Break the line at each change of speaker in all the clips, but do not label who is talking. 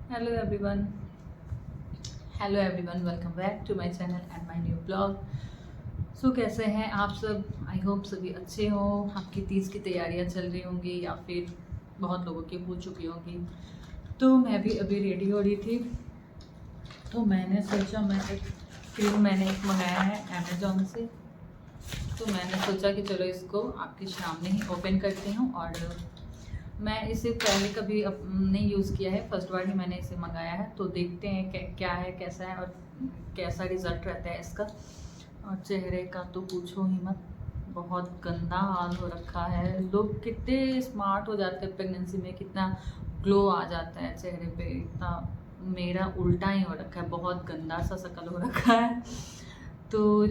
Hello everyone hello everyone, welcome back to my channel and my new blog. So कैसे हैं आप सब? I hope सभी अच्छे हों। आपकी तीज की तैयारियां चल रही होंगी या फिर बहुत लोगों की हो चुकी होंगी। तो मैं भी अभी रेडी हो रही थी, तो मैंने सोचा मैं एक क्रीम मंगाया है अमेज़ॉन से। तो मैंने सोचा कि चलो इसको आपके सामने ही ओपन करती हूँ। और मैं इसे पहले कभी नहीं यूज़ किया है, फर्स्ट बार ही मैंने इसे मंगाया है। तो देखते हैं क्या है, कैसा है और कैसा रिज़ल्ट रहता है इसका। और चेहरे का तो पूछो ही मत, बहुत गंदा हाल हो रखा है। लोग कितने स्मार्ट हो जाते हैं प्रेगनेंसी में, कितना ग्लो आ जाता है चेहरे पे। इतना मेरा उल्टा ही हो रखा है, बहुत गंदा सा शक्ल हो रखा है। तो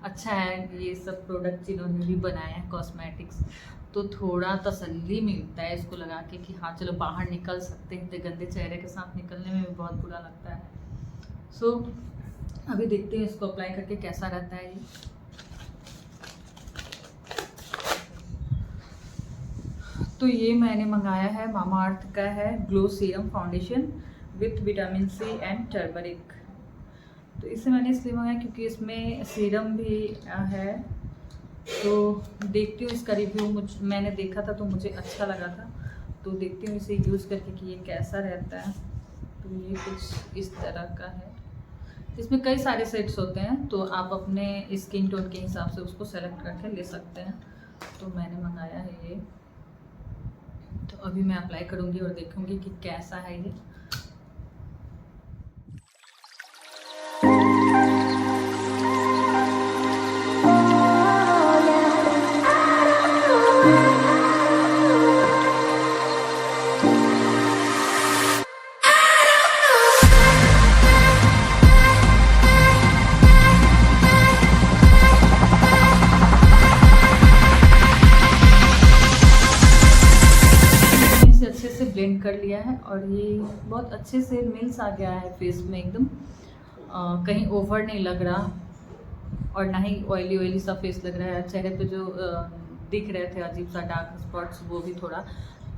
अच्छा है ये सब प्रोडक्ट जिन्होंने भी बनाए हैं कॉस्मेटिक्स, तो थोड़ा तसल्ली मिलता है इसको लगा के कि हाँ चलो बाहर निकल सकते हैं। इतने गंदे चेहरे के साथ निकलने में भी बहुत बुरा लगता है। सो अभी देखते हैं इसको अप्लाई करके कैसा रहता है ये। तो ये मैंने मंगाया है मामाअर्थ का है glow serum foundation with vitamin C and turmeric. तो इसे मैंने इसलिए मंगाया क्योंकि इसमें सीरम भी है। तो देखती हूँ इसका रिव्यू, मैंने देखा था तो मुझे अच्छा लगा था। तो देखती हूँ इसे यूज़ करके कि ये कैसा रहता है। तो ये कुछ इस तरह का है। इसमें कई सारे सेट्स होते हैं, तो आप अपने स्किन टोन के हिसाब से उसको सेलेक्ट करके ले सकते हैं। तो मैंने मंगाया है ये। तो अभी मैं अप्लाई करूँगी और देखूँगी कि कैसा है ये। अच्छे से ब्लेंड कर लिया है और ये बहुत अच्छे से मिल्स आ गया है फेस में एकदम। कहीं ओवर नहीं लग रहा और ना ही ऑयली सा फेस लग रहा है। चेहरे पे जो दिख रहे थे अजीब सा डार्क स्पॉट्स, वो भी थोड़ा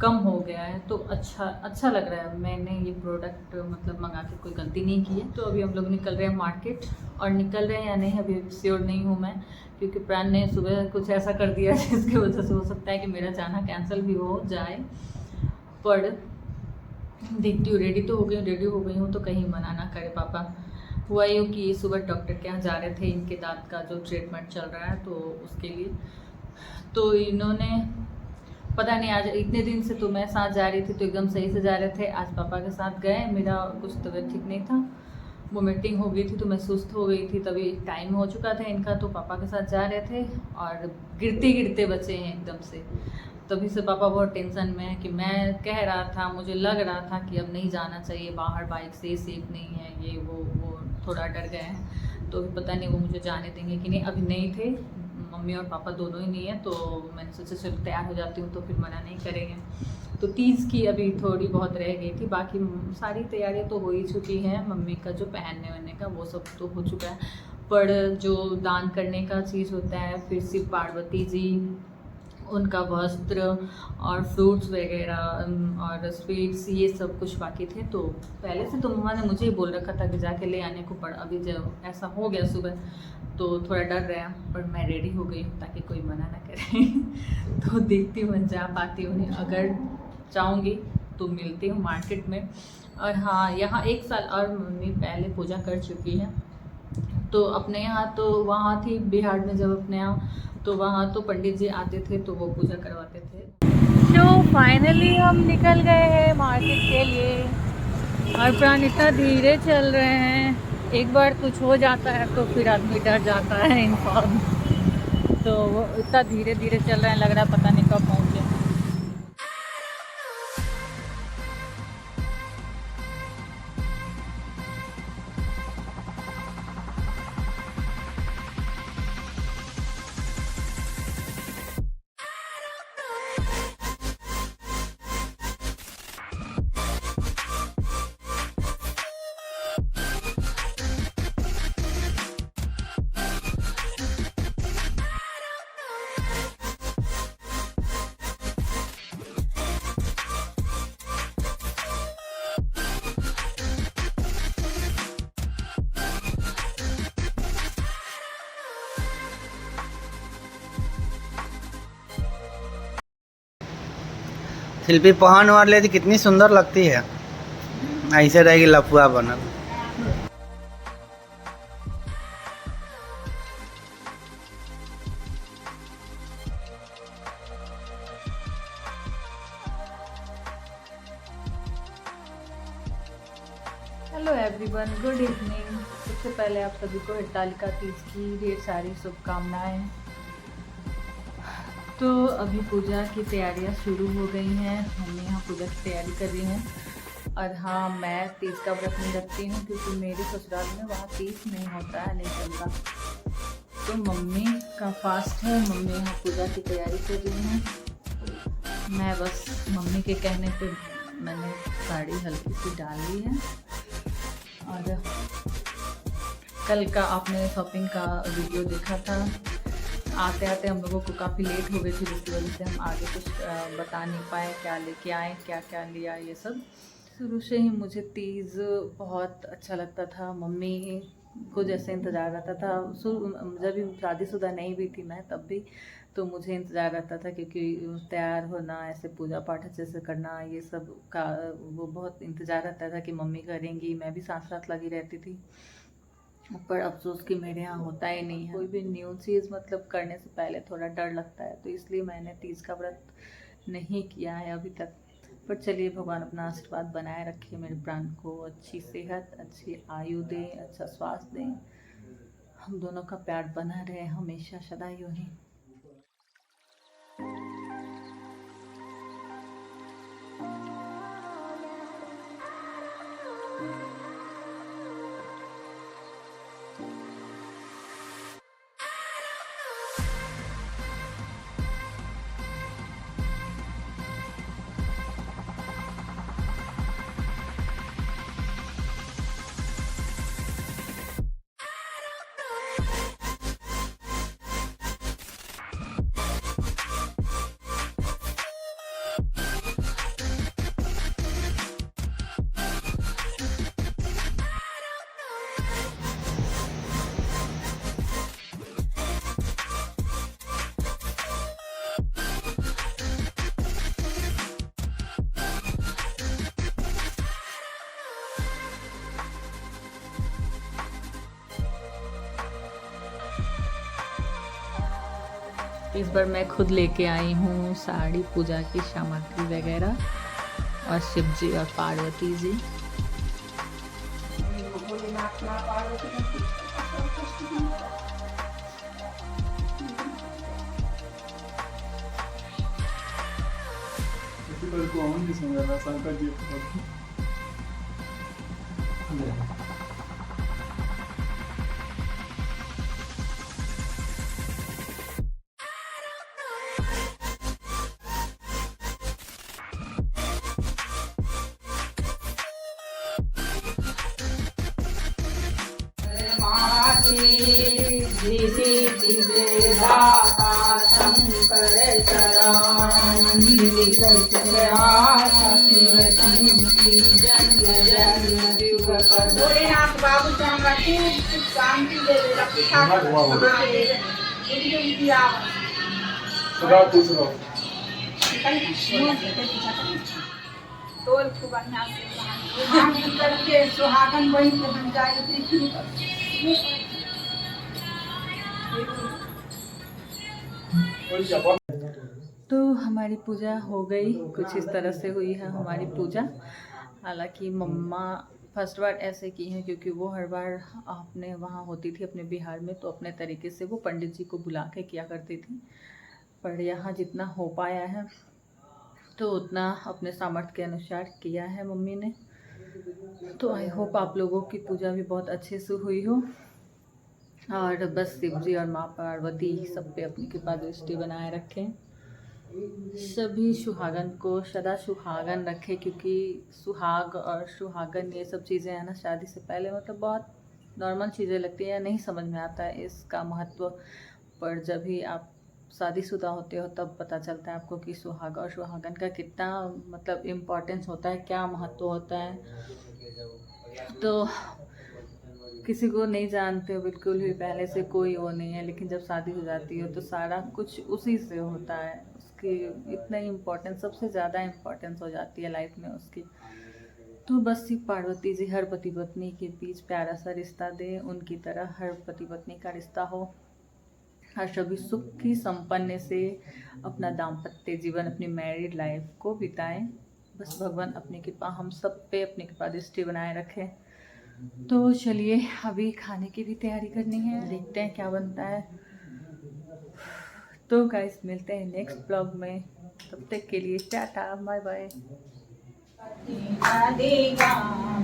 कम हो गया है। तो अच्छा लग रहा है। मैंने ये प्रोडक्ट मतलब मंगा के कोई गलती नहीं की है। तो अभी हम लोग निकल रहे हैं मार्केट, और निकल रहे हैं या नहीं अभी श्योर नहीं हूँ मैं, क्योंकि प्राण ने सुबह कुछ ऐसा कर दिया जिसकी वजह से हो सकता है कि मेरा जाना कैंसिल भी हो जाए। पर देखती हूँ, रेडी हो गई हूँ तो कहीं मना ना करे पापा। हुआ यूँ कि सुबह डॉक्टर के यहाँ जा रहे थे, इनके दांत का जो ट्रीटमेंट चल रहा है तो उसके लिए। तो इन्होंने पता नहीं, आज इतने दिन से तो मैं साथ जा रही थी तो एकदम सही से जा रहे थे। आज पापा के साथ गए, मेरा कुछ तबीयत ठीक नहीं था, वोमिटिंग हो गई थी तो मैं सुस्त हो गई थी। तभी टाइम हो चुका था इनका, तो पापा के साथ जा रहे थे और गिरते गिरते बचे हैं एकदम से। तभी से पापा बहुत टेंशन में है कि मैं कह रहा था, मुझे लग रहा था कि अब नहीं जाना चाहिए बाहर, बाइक से सेफ नहीं है ये वो थोड़ा डर गए हैं। तो पता नहीं वो मुझे जाने देंगे कि नहीं। अभी नहीं थे, मम्मी और पापा दोनों ही नहीं है, तो मैंने सोचा चलो तैयार हो जाती हूँ तो फिर मना नहीं करेंगे। तो तीज की अभी थोड़ी बहुत रह गई थी, बाकी सारी तैयारियाँ तो हो ही चुकी हैं। मम्मी का जो पहनने वहनने का वो सब तो हो चुका है, पर जो दान करने का चीज़ होता है, फिर शिव पार्वती जी उनका वस्त्र और फ्रूट्स वगैरह और स्वीट्स, ये सब कुछ बाकी थे। तो पहले से तो मम्मा ने मुझे ही बोल रखा था कि जाके ले आने को, पर अभी जब ऐसा हो गया सुबह तो थोड़ा डर रहा। पर मैं रेडी हो गई हूँ ताकि कोई मना ना करे। तो देखती हूँ मैं जा पाती हूँ नहीं, अगर जाऊँगी तो मिलती हूँ मार्केट में। और हाँ, यहाँ 1 साल और मम्मी पहले पूजा कर चुकी है। तो अपने यहाँ तो वहाँ थी बिहार में, जब अपने यहाँ तो वहाँ तो पंडित जी आते थे तो वो पूजा करवाते थे। तो फाइनली हम निकल गए हैं मार्केट के लिए, और प्राण इतना धीरे चल रहे हैं। एक बार कुछ हो जाता है तो फिर आदमी डर जाता है इंसान। तो वो इतना धीरे धीरे चल रहे हैं, लग रहा है पता नहीं कब पहुँचे।
शिल्पी पहन और लेती कितनी सुंदर लगती है, ऐसे रहेगी लफुआ बनल।
Hello everyone, good evening. सबसे पहले आप सभी को हरतालिका तीज की ढेर सारी शुभकामनाएं। तो अभी पूजा की तैयारियां शुरू हो गई हैं। मम्मी यहाँ पूजा की तैयारी कर रही हैं। और हाँ, मैं तीज का व्रत नहीं रखती हूँ क्योंकि मेरे ससुराल में वहाँ तीज नहीं होता है, नहीं चलता। तो मम्मी का फास्ट है, मम्मी यहाँ पूजा की तैयारी कर रही हैं। मैं बस मम्मी के कहने पे मैंने साड़ी हल्की सी डाल ली है। और कल का आपने शॉपिंग का वीडियो देखा था। आते आते हम लोगों को काफ़ी लेट हो गई थी, जिसकी वजह से हम आगे कुछ बता नहीं पाए क्या लेके आए, क्या क्या लिया, ये सब। शुरू से ही मुझे तीज़ बहुत अच्छा लगता था। मम्मी को जैसे इंतज़ार रहता था, जब शादीशुदा नहीं भी थी मैं तब भी, तो मुझे इंतज़ार रहता था क्योंकि तैयार होना, ऐसे पूजा पाठ अच्छे से करना, ये सब का वो बहुत इंतज़ार रहता था कि मम्मी करेंगी। मैं भी साथ साथ लगी रहती थी। पर अफसोस कि मेरे यहाँ होता ही नहीं है। कोई भी न्यू चीज़ मतलब करने से पहले थोड़ा डर लगता है, तो इसलिए मैंने तीज का व्रत नहीं किया है अभी तक। पर चलिए, भगवान अपना आशीर्वाद बनाए रखे, मेरे प्राण को अच्छी सेहत, अच्छी आयु दे, अच्छा स्वास्थ्य दें। हम दोनों का प्यार बना रहे हमेशा सदा यूं ही। इस बार मैं खुद लेके आई हूँ साड़ी, पूजा की सामग्री वगैरह, और शिव जी और पार्वती जी।
भोलेनाथ बाबू से हमरा खूब शांति दे दे, तोल खूब बढ़िया से करके सुहागन बन के बन जाए।
तो हमारी पूजा हो गई, कुछ इस तरह से हुई है हमारी पूजा। हालांकि मम्मा फर्स्ट बार ऐसे की हैं क्योंकि वो हर बार अपने वहाँ होती थी अपने बिहार में, तो अपने तरीके से वो पंडित जी को बुला के किया करती थी। पर यहाँ जितना हो पाया है तो उतना अपने सामर्थ्य के अनुसार किया है मम्मी ने। तो आई होप आप लोगों की पूजा भी बहुत अच्छे से हुई हो, और बस शिव जी और माँ पार्वती सब पे अपनी कृपा दृष्टि बनाए रखें। सभी सुहागन को सदा सुहागन रखे, क्योंकि सुहाग और सुहागन ये सब चीज़ें हैं ना, शादी से पहले मतलब बहुत नॉर्मल चीज़ें लगती हैं या नहीं समझ में आता है इसका महत्व। पर जब भी आप शादीशुदा होते हो तब पता चलता है आपको कि सुहाग और सुहागन का कितना मतलब इम्पोर्टेंस होता है, क्या महत्व होता है। तो किसी को नहीं जानते हो बिल्कुल भी, पहले से कोई वो नहीं है, लेकिन जब शादी हो जाती है तो सारा कुछ उसी से होता है। उसकी इतना ही इम्पोर्टेंस, सबसे ज़्यादा इम्पोर्टेंस हो जाती है लाइफ में उसकी। तो बस शिव पार्वती जी हर पति पत्नी के बीच प्यारा सा रिश्ता दे, उनकी तरह हर पति पत्नी का रिश्ता हो, हर सभी सुखी संपन्न से अपना दाम्पत्य जीवन, अपनी मैरिड लाइफ को बिताएं। बस भगवान अपनी कृपा हम सब पे अपनी कृपा दृष्टि बनाए रखे। तो चलिए अभी खाने की भी तैयारी करनी है, देखते हैं क्या बनता है। तो गाइस मिलते हैं नेक्स्ट ब्लॉग में, तब तक के लिए टाटा बाय बाय।
दिगंबर